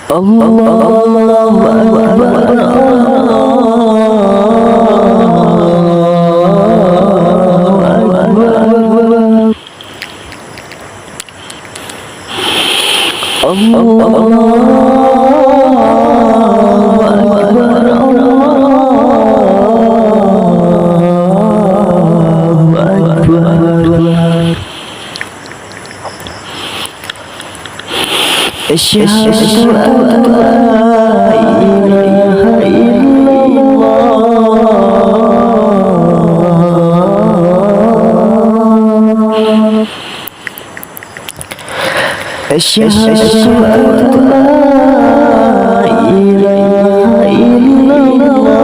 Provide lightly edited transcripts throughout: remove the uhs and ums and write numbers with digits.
Allahu Akbar. Asyhadu an la ilaha illallah. Asyhadu an la ilaha illallah.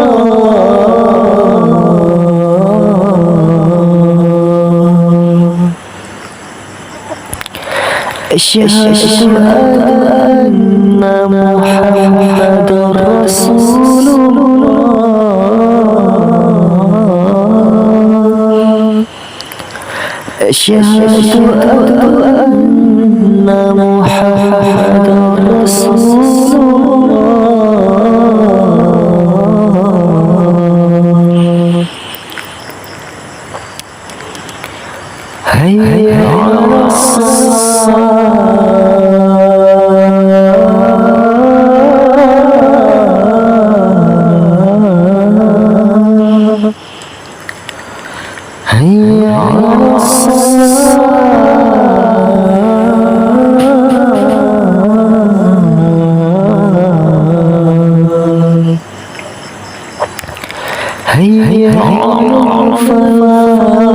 Asyhadu anna Muhammadar Rasulullah. Asyhadu anna Muhammadar Rasulullah. Hayya 'alas salah. Hayya 'alas salah. Hayya 'alal falah.